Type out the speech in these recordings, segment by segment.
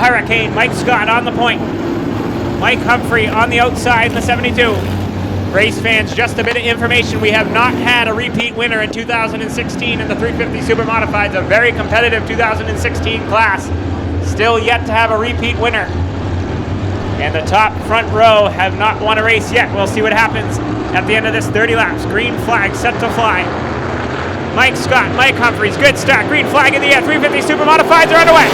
Hurricane, Mike Scott on the point. Mike Humphrey on the outside in the 72. Race fans, just a bit of information. We have not had a repeat winner in 2016 in the 350 Supermodifieds, a very competitive 2016 class. Still yet to have a repeat winner. And the top front row have not won a race yet. We'll see what happens at the end of this 30 laps. Green flag set to fly. Mike Scott, Mike Humphreys, good start. Green flag in the air. 350 Supermodifieds are underway.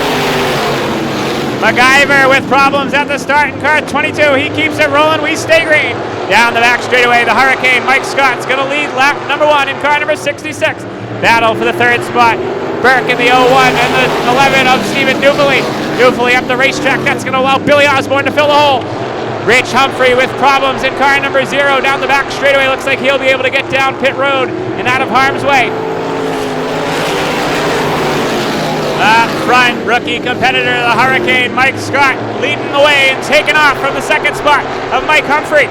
MacGyver with problems at the start in car 22. He keeps it rolling. We stay green. Down the back straightaway, the Hurricane. Mike Scott's going to lead lap number 1 in car number 66. Battle for the third spot. Burke in the 01 and the 11 of Stephen Dufely. Dufely up the racetrack. That's going to allow Billy Osborne to fill the hole. Rich Humphrey with problems in car number 0 down the back straightaway. Looks like he'll be able to get down pit road and out of harm's way. Up front, rookie competitor, the Hurricane, Mike Scott, leading the way and taking off from the second spot of Mike Humphrey.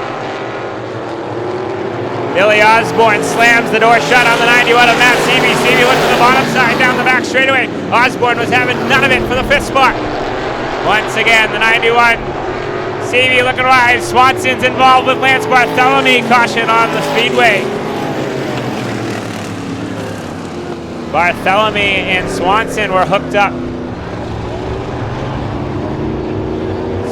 Billy Osborne slams the door shut on the 91 of Matt Seavey. Seavey looks to the bottom side down the back straightaway. Osborne was having none of it for the 5th spot. Once again, the 91. Seavey looking wide. Swanson's involved with Lance Bartholomew. Caution on the Speedway. Bartholomew and Swanson were hooked up.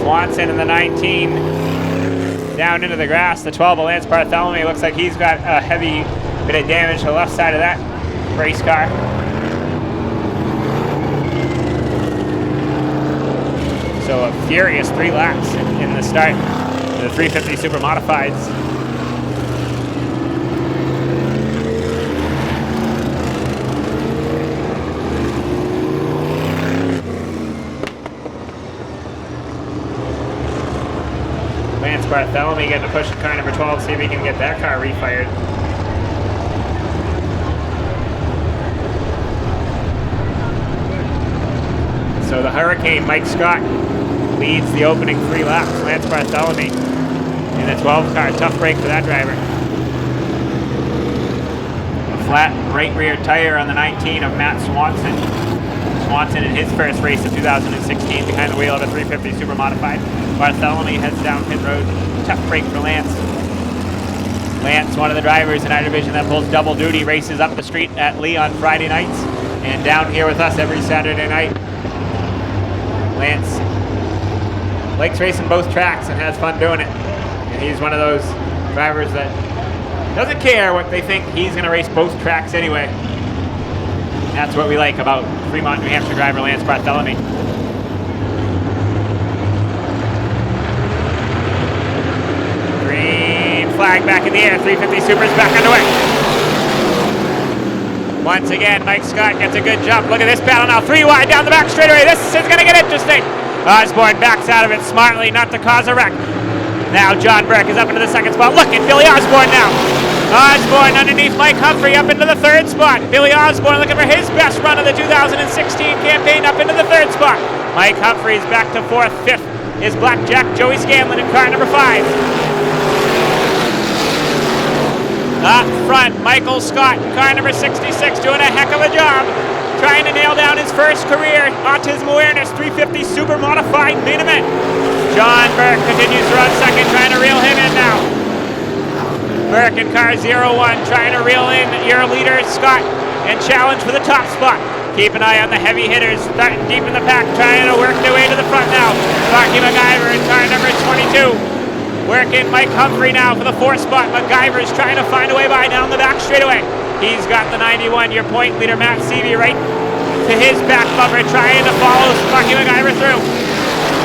Swanson in the 19 down into the grass. The 12 of Lance Bartholomew looks like he's got a heavy bit of damage to the left side of that race car. So a furious 3 laps in the start of the 350 Supermodifieds. Lance Bartholomew getting to push car number 12, see if he can get that car refired. So the Hurricane, Mike Scott, leads the opening 3 laps. Lance Bartholomew in the 12 car. Tough break for that driver. A flat right rear tire on the 19 of Matt Swanson. Swanson in his first race of 2016 behind the wheel of a 350 Supermodified. Bartholomew heads down pit road. Tough break for Lance. Lance, one of the drivers in our division that pulls double duty, races up the street at Lee on Friday nights and down here with us every Saturday night. Lance likes racing both tracks and has fun doing it. And he's one of those drivers that doesn't care what they think. He's going to race both tracks anyway. That's what we like about Fremont, New Hampshire driver Lance Bartholomew. Green flag back in the air. 350 Super's back underway. Once again, Mike Scott gets a good jump. Look at this battle now. 3 wide down the back straightaway. This is going to get interesting. Osborne backs out of it smartly, not to cause a wreck. Now John Burke is up into the 2nd spot. Look at Billy Osborne now. Osborne underneath Mike Humphrey up into the 3rd spot. Billy Osborne looking for his best run of the 2016 campaign up into the 3rd spot. Mike Humphrey's back to 4th. 5th is Blackjack Joey Scanlon in car number 5. Up front, Michael Scott in car number 66 doing a heck of a job. Trying to nail down his first career Autism Awareness 350 Supermodified main event. John Burke continues to run 2nd, trying to reel him in now. Burke in car 01 trying to reel in your leader Scott and challenge for the top spot. Keep an eye on the heavy hitters starting deep in the pack, trying to work their way to the front now. Sparky MacGyver in car number 22. Working Mike Humphrey now for the 4th spot. MacGyver is trying to find a way by down the back straightaway. He's got the 91, your point leader Matt Seavey right to his back bumper, trying to follow Sparky MacGyver through.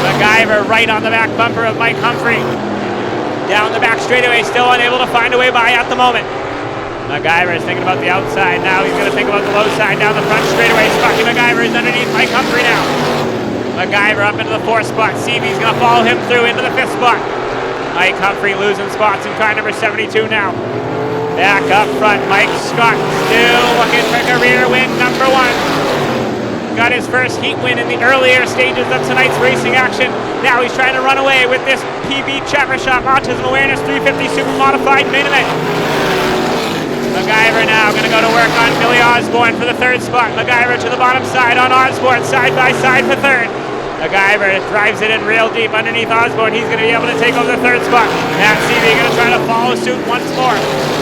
MacGyver right on the back bumper of Mike Humphrey. Down the back straightaway, still unable to find a way by at the moment. MacGyver is thinking about the outside now. He's going to think about the low side down the front straightaway. Sparky MacGyver is underneath Mike Humphrey now. MacGyver up into the 4th spot. Seavey's going to follow him through into the 5th spot. Mike Humphrey losing spots in car number 72 now. Back up front, Mike Scott still looking for career win number 1. Got his first heat win in the earlier stages of tonight's racing action. Now he's trying to run away with this PB Chapter Shop Autism Awareness 350 Supermodified main event. MacGyver now going to go to work on Billy Osborne for the 3rd spot. MacGyver to the bottom side on Osborne, side by side for 3rd. MacGyver drives it in real deep underneath Osborne. He's going to be able to take over the third spot. Matt Seavey going to try to follow suit once more.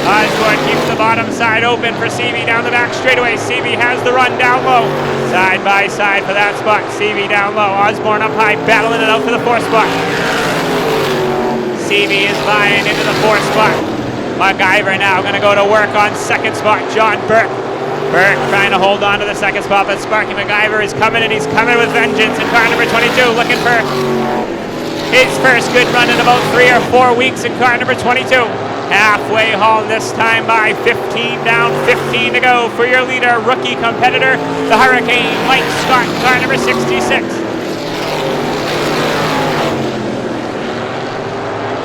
Osborne keeps the bottom side open for Seavey down the back straightaway. Seavey has the run down low. Side by side for that spot. Seavey down low. Osborne up high, battling it out for the fourth spot. Seavey is vying into the fourth spot. MacGyver now going to go to work on second spot. John Burke. Burke trying to hold on to the second spot, but Sparky MacGyver is coming, and he's coming with vengeance in car number 22, looking for his first good run in about 3 or 4 weeks in car number 22. Halfway hauled this time by 15 down, 15 to go for your leader, rookie competitor, the Hurricane, Mike Scott, car number 66.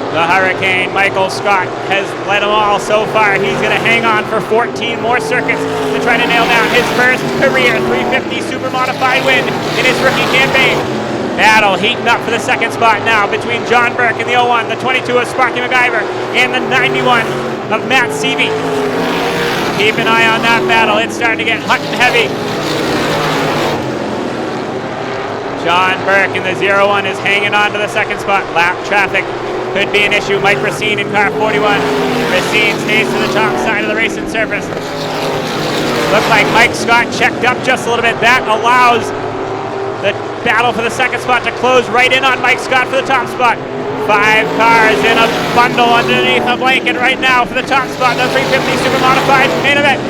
The Hurricane, Michael Scott, has led them all so far. He's going to hang on for 14 more circuits to try to nail down his first career 350 Supermodified win in his rookie campaign. Battle heating up for the second spot now between John Burke and the 01, the 22 of Sparky MacGyver, and the 91 of Matt Seavey. Keep an eye on that battle. It's starting to get hot and heavy. John Burke in the 01 is hanging on to the second spot. Lap traffic could be an issue. Mike Racine in car 41. Racine stays to the top side of the racing surface. Looked like Mike Scott checked up just a little bit. That allows the battle for the second spot to close right in on Mike Scott for the top spot. 5 cars in a bundle underneath a blanket right now for the top spot. The 350 Supermodified main event.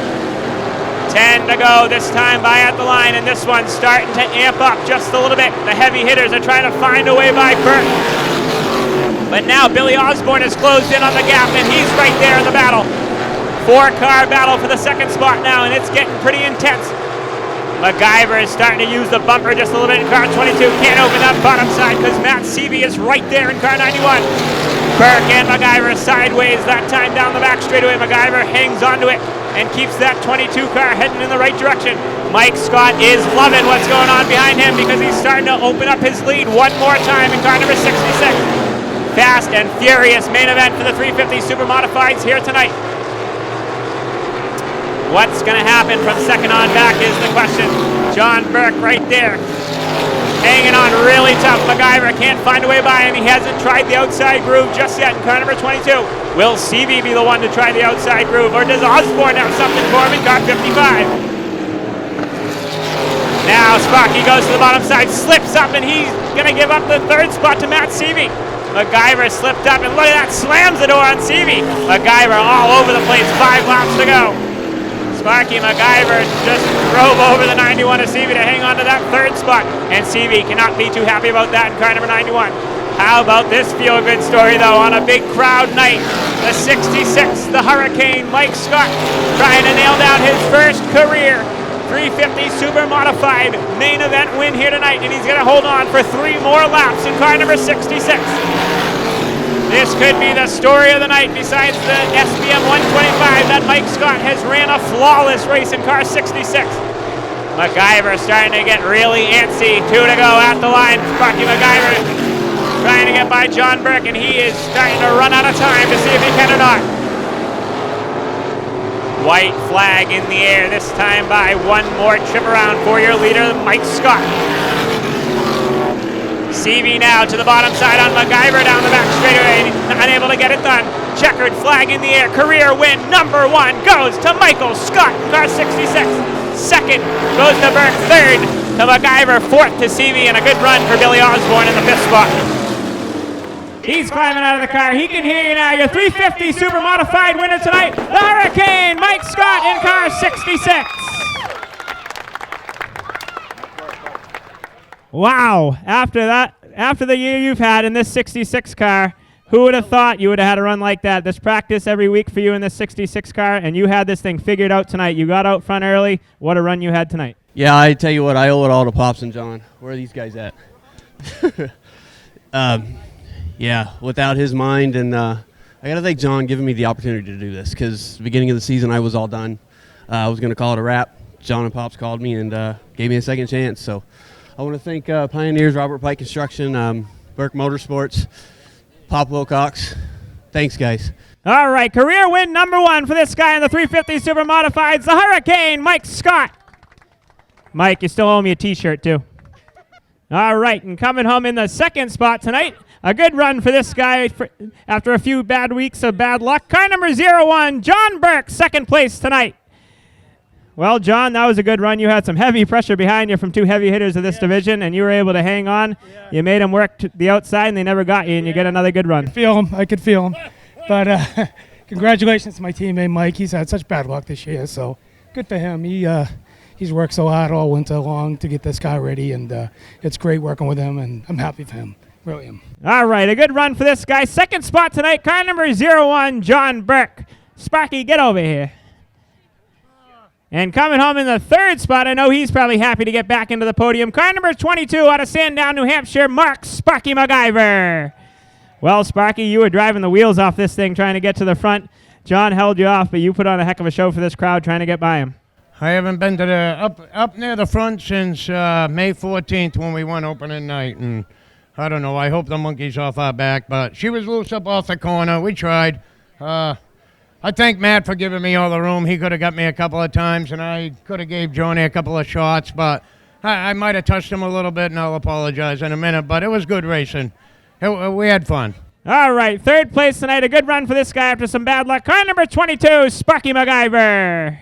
10 to go this time by at the line, and this one's starting to amp up just a little bit. The heavy hitters are trying to find a way by Burke. But now Billy Osborne has closed in on the gap, and he's right there in the battle. 4-car battle for the second spot now, and it's getting pretty intense. MacGyver is starting to use the bumper just a little bit in car 22. Can't open that bottom side because Matt Seavey is right there in car 91. Burke and MacGyver sideways that time down the back straightaway. MacGyver hangs onto it and keeps that 22 car heading in the right direction. Mike Scott is loving what's going on behind him because he's starting to open up his lead one more time in car number 66. Fast and furious main event for the 350 Supermodifieds here tonight. What's going to happen from second on back is the question. John Burke right there, hanging on really tough. MacGyver can't find a way by him. He hasn't tried the outside groove just yet in car number 22. Will Seavey be the one to try the outside groove, or does Osborne have something for him in car 55? Now Sparky goes to the bottom side, slips up, and he's going to give up the third spot to Matt Seavey. MacGyver slipped up, and look at that, slams the door on Seavey. MacGyver all over the place, 5 laps to go. Sparky MacGyver just drove over the 91 of Seavey to hang on to that third spot, and Seavey cannot be too happy about that in car number 91. How about this feel-good story, though, on a big crowd night? The 66, the Hurricane, Mike Scott, trying to nail down his first career 350 Supermodified main event win here tonight, and he's going to hold on for 3 more laps in car number 66. This could be the story of the night besides the SBM 125 that Mike Scott has ran a flawless race in car 66. MacGyver starting to get really antsy. 2 to go at the line. Sparky MacGyver trying to get by John Burke, and he is starting to run out of time to see if he can or not. White flag in the air, this time by 1 more trip around for your leader, Mike Scott. Seavey now to the bottom side on MacGyver down the back straightaway, unable to get it done. Checkered flag in the air, career win number 1 goes to Michael Scott, car 66. Second goes to Burke, third to MacGyver, fourth to Seavey, and a good run for Billy Osborne in the 5th spot. He's climbing out of the car. He can hear you now. Your 350 Supermodified winner tonight, the Hurricane, Mike Scott in car 66. Wow. After the year you've had in this 66 car, who would have thought you would have had a run like that? This practice every week for you in this 66 car, and you had this thing figured out tonight. You got out front early. What a run you had tonight. Yeah, I tell you what, I owe it all to Pops and John. Where are these guys at? Yeah, without his mind, and I got to thank John giving me the opportunity to do this, because the beginning of the season I was all done. I was going to call it a wrap. John and Pops called me and gave me a second chance. So I want to thank Pioneers, Robert Pike Construction, Burke Motorsports, Pop Wilcox. Thanks, guys. All right, career win number 1 for this guy in the 350 Supermodifieds, the Hurricane, Mike Scott. Mike, you still owe me a T-shirt, too. All right, and coming home in the second spot tonight, a good run for this guy after a few bad weeks of bad luck. Car number 01, John Burke, second place tonight. Well, John, that was a good run. You had some heavy pressure behind you from two heavy hitters of this division, and you were able to hang on. Yeah. You made them work to the outside, and they never got you, and you get another good run. I could feel him. But congratulations to my teammate, Mike. He's had such bad luck this year, so good for him. He's worked so hard all winter long to get this car ready, and it's great working with him, and I'm happy for him. Really am. All right, a good run for this guy. Second spot tonight, car number 01, John Burke. Sparky, get over here. And coming home in the third spot, I know he's probably happy to get back into the podium. Car number 22 out of Sandown, New Hampshire, Mark Sparky MacGyver. Well, Sparky, you were driving the wheels off this thing trying to get to the front. John held you off, but you put on a heck of a show for this crowd trying to get by him. I haven't been to the up near the front since May 14th when we went opening night, and I don't know. I hope the monkey's off our back, but she was loose up off the corner. We tried. I thank Matt for giving me all the room. He could have got me a couple of times, and I could have gave Johnny a couple of shots, but I might have touched him a little bit, and I'll apologize in a minute, but it was good racing. We had fun. All right, third place tonight. A good run for this guy after some bad luck. Car number 22, Sparky MacGyver.